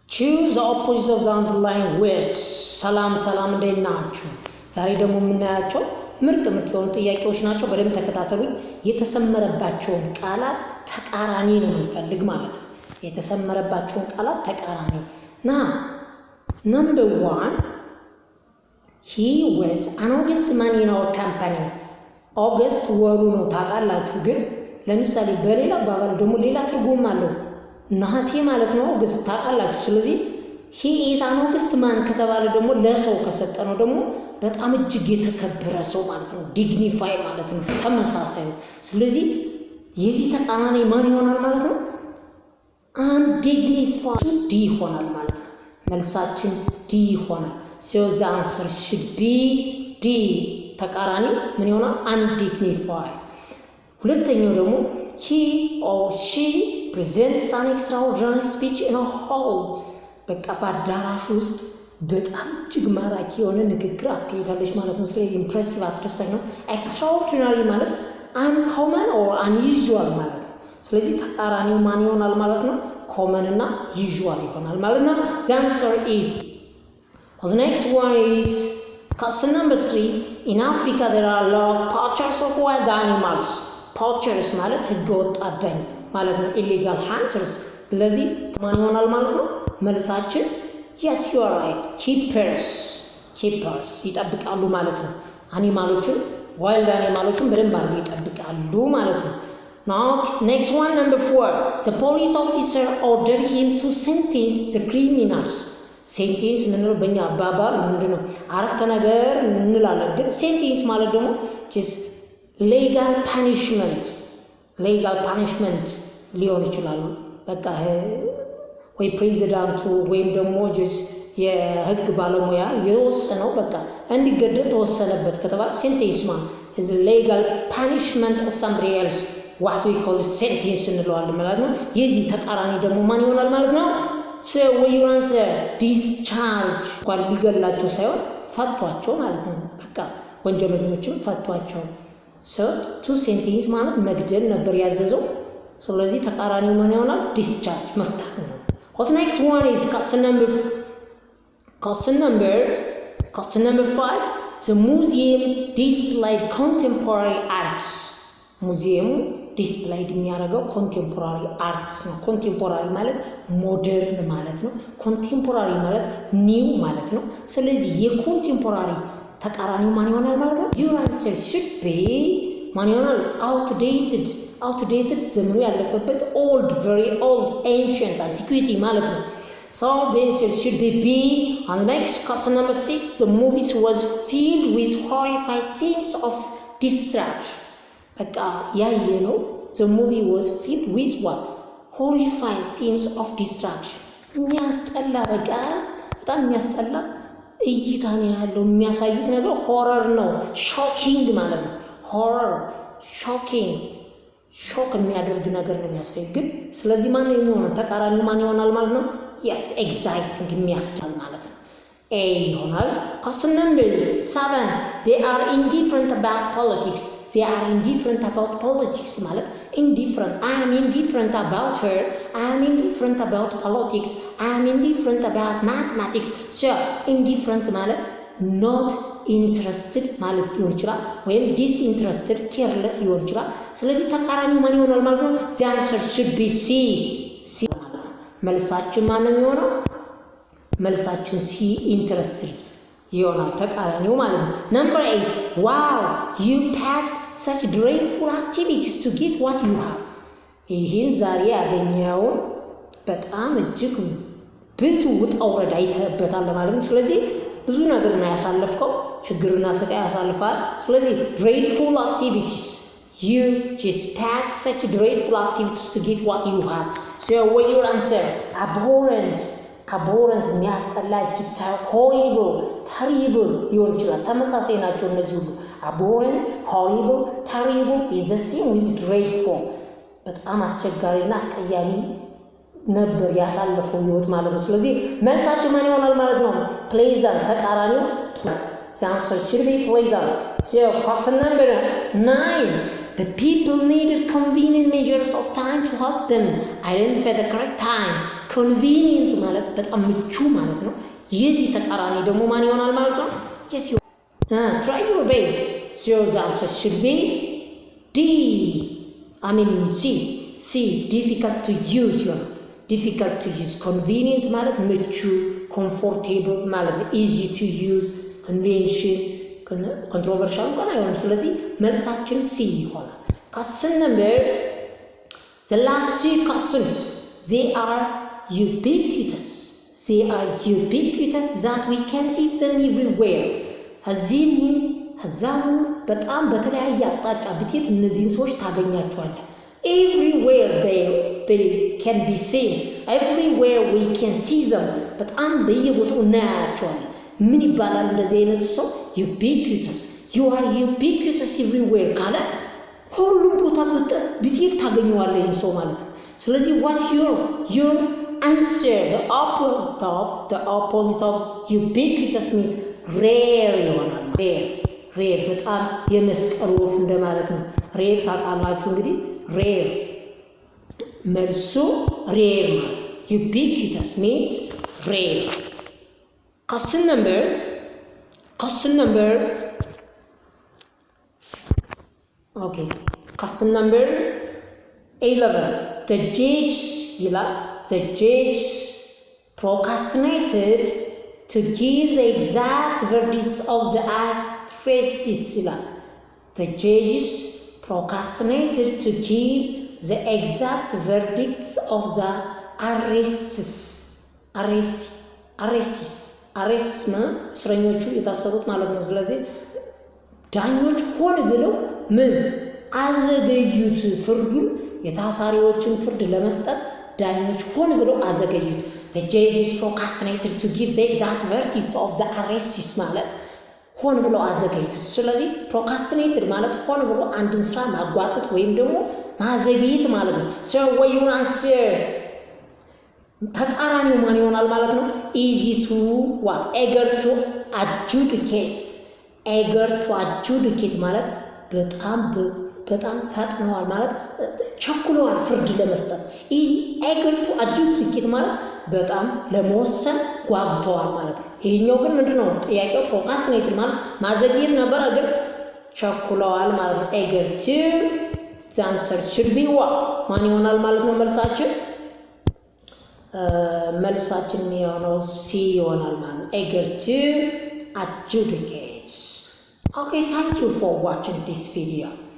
choose the opposite of the underlying words ሰላም እንዴት ናችሁ? ዛሬ ደግሞ የምናያቸው ምርጥ የሆኑ ጥያቄዎች ናቸው። በደንብ ተከታተሉኝ። የተሰመረባቸውን ቃላት ተቃራኒ ነው የምንፈልግ ማለት ነው። የተሰመረባቸውን ቃላት ተቃራኒ ና number 1 he was an August man in our company August ወሩ ነው ታውቃላችሁ። ግን ለምሳሌ በሌላ አባባል ደግሞ ሌላ ትርጉም አለው። ነሐሴ ማለት ነው ኦገስት ታውቃላችሁ። ስለዚህ he is an August man ከተባለ ደግሞ ለሰው ከሰጠነው ደግሞ በጣም እጅግ የተከበረ ሰው ማለት ነው። ዲግኒፋይ ማለት ነው። ተመሳሳይ። ስለዚህ የዚህ ተቃራኒ ማን ይሆናል ማለት ነው? undignified ዲ ይሆናል ማለት ነው። መልሳችን ዲ ይሆናል። so the answer should be D ተቃራኒ ምን ይሆናል? undignified። ሁለተኛው ደግሞ he or she presents an extraordinary speech in a hall በቃ በአዳራሽ ውስጥ በጣም እጅግ ማራኪ የሆነ ንግግር አካሄዳለች ማለት ነው። ስለዚህ ኢምፕሬሲቭ አስደሳች ነው። ኤክስትራኦርዲናሪ ማለት uncommon or unusual ማለት ነው። ስለዚህ ተቃራኒው ማን ይሆናል ማለት ነው? common እና usual ይሆናል ማለት ነው። the answer is the next one is question number 3 in Africa there are a lot of poachers of wild animals poachers ማለት ህገወጥ አዳኝ ማለት ነው። illegal hunters ስለዚህ ማን ይሆናል ማለት ነው? መልሳችን yes you are right keepers ይጠብቃሉ ማለት ነው። አኒማሎችን ዋይልድ አኒማሎችን በደንብ አድርገው ይጠብቃሉ ማለት ነው። next one number 4 the police officer ordered him to sentence the criminals ሴንቴንስ ምንለው በእኛ አባባል ምንድነው? አረፍተ ነገር እንላለን። ግን ሴንቴንስ ማለት ደግሞ ሌጋል ፓኒሽመንት ሊሆን ይችላል። በቃ ወይ ፕሬዚዳንቱ ወይም ደግሞ የህግ ባለሙያ የወሰነው በቃ እንዲገደል ተወሰነበት ከተባለ ሴንቴንስ ማለት ሌጋል ፓኒሽመንት ኦፍ somebody else what we call sentence እንለዋለን ማለት ነው። የዚህ ተቃራኒ ደግሞ ማን ይሆናል ማለት ነው? so when you answer discharge እንኳን ሊገላቸው ሳይሆን ፈቷቸው ማለት ነው። በቃ ወንጀለኞችን ፈቷቸው። so two sentence ማለት መግደል ነበር ያዘዘው። ስለዚህ ተቃራኒው ምን ይሆናል? discharge መፍታት ነው። What's next one is question number 5 the museum displayed contemporary arts ሙዚየሙ ዲስፕሌይድ የሚያደርገው ኮንቴምፖራሪ አርትስ ነው። ኮንቴምፖራሪ ማለት ሞደርን ማለት ነው። ኮንቴምፖራሪ ማለት ኒው ማለት ነው። ስለዚህ የኮንቴምፖራሪ ተቃራኒው ማን ይሆናል ማለት ነው? your answer should be ማን ይሆናል? outdated ዘመኑ ያለፈበት old very old ancient antiquity ማለት ነው። so the answer should be B. And the next question number 6 the movies was filled with horrifying scenes of destruction በቃ ያየነው the movie was filled with what? horrifying scenes of destruction የሚያስጠላ በቃ በጣም የሚያስጠላ እይታ ነው ያለው። የሚያሳዩት ነገር ሆረር ነው። ሾኪንግ ማለት ነው። ሆረር ሾኪንግ ሾክ የሚያደርግ ነገር ነው የሚያሳይ። ግን ስለዚህ ማን የሚሆነው ተቃራኒ ማን ይሆናል ማለት ነው? yes exciting የሚያስደል ማለት ነው። A ይሆናል። question number 7 they are indifferent about politics ማለት indifferent I am indifferent about her I am indifferent about politics I am indifferent about mathematics so indifferent ማለት not interested ማለት ሊሆን ይችላል ወይም disinterested careless ሊሆን ይችላል። ስለዚህ ተቃራኒው ማን ይሆናል ማለት ነው? the answer should be C ማለት ነው። መልሳችን ማን ነው የሚሆነው? መልሳችን C interested ይሆናል ተቃራኒው ማለት ነው። number 8 wow you passed such dreadful activities to get what you have ይህን ዛሬ ያገኘውን በጣም እጅግ ብዙ ውጣ ውረድ አይተህበታል ማለት ነው። ስለዚህ ብዙ ነገር ነው ያሳለፍከው፣ ችግርና ስቃይ ያሳልፋል። ስለዚህ dreadful activities you just passed such dreadful activities to get what you have so what your answer abhorrent የሚያስጠላ እጅግ horrible terrible ሊሆን ይችላል። ተመሳሳይ ናቸው እነዚህ ሁሉ abhorrent horrible terrible is the same with dreadful በጣም አስቸጋሪና አስቀያሚ ነበር ያሳለፈው ህይወት ማለት ነው። ስለዚህ መልሳችን ማን ይሆናል ማለት ነው? pleasant ተቃራኒው the answer should be pleasant. so question number 9 the people needed convenient measures of time to help them identify the correct time. convenient ማለት በጣም ምቹ ማለት ነው። የዚህ ተቃራኒ ደግሞ ማን ይሆናል ማለት ነው? yes you try your best. so the answer should be D. C difficult to use ይሆናል። difficult to use convenient ማለት ምቹ comfortable ማለት ነው። easy to use convention controversial እንኳን አይሆንም። ስለዚህ መልሳችን C ይሆናል። question number the last two questions they are ubiquitous that we can see them everywhere እዛም በጣም በተለያየ አቅጣጫ ብትሄድ እነዚህን ሰዎች ታገኛቸዋለህ። everywhere they can be seen everywhere we can see them በጣም በየቦታው እናያቸዋለን። ምን ይባላል እንደዚህ አይነቱ ሰው? ubiquitous you are ubiquitous everywhere ካለ ሁሉም ቦታ ብትሄድ ታገኘዋለህ ይህን ሰው ማለት ነው። ስለዚህ what's your answer? the opposite of ubiquitous means rare ይሆናል። rare በጣም የመስቀል ወፍ እንደማለት ነው። rare ታውቃላችሁ እንግዲህ rare መልሱ rare ማለት ubiquitous means rare. question number 11 the judge procrastinated to give the exact verdicts of the arrests ይላል። the judges procrastinated to give the exact verdicts of the arrests እስረኞቹ የታሰሩት ማለት ነው። ስለዚህ ዳኞች ሆን ብለው ምን አዘገዩት? ፍርዱን የታሳሪዎችን ፍርድ ለመስጠት ዳኞች ሆን ብለው አዘገዩት። the judges procrastinated to give the exact verdicts of the arrests ማለት ሆን ብለው አዘገዩት። ስለዚህ procrastinated ማለት ሆን ብሎ አንድን ስራ ማጓተት ወይም ደግሞ ማዘግየት ማለት ነው። so what you answer ተቃራኒው ማን ይሆናል ማለት ነው? easy to what eager to adjudicate ማለት በጣም ፈጥነዋል ማለት ቸኩለዋል ፍርድ ለመስጠት። eager to adjudicate ማለት በጣም ለመወሰን ጓጉተዋል ማለት ነው። ይሄኛው ግን ምንድነው ጥያቄው? procrastinated ማለት ማዘግየት ነበር፣ ግን ቸኩለዋል ማለት ነው። eager to the answer should be what ማን ይሆናል ማለት ነው? መልሳችን የሆነው C ይሆናል ማለት ነው። eager to adjudicate. okay, thank you for watching this video.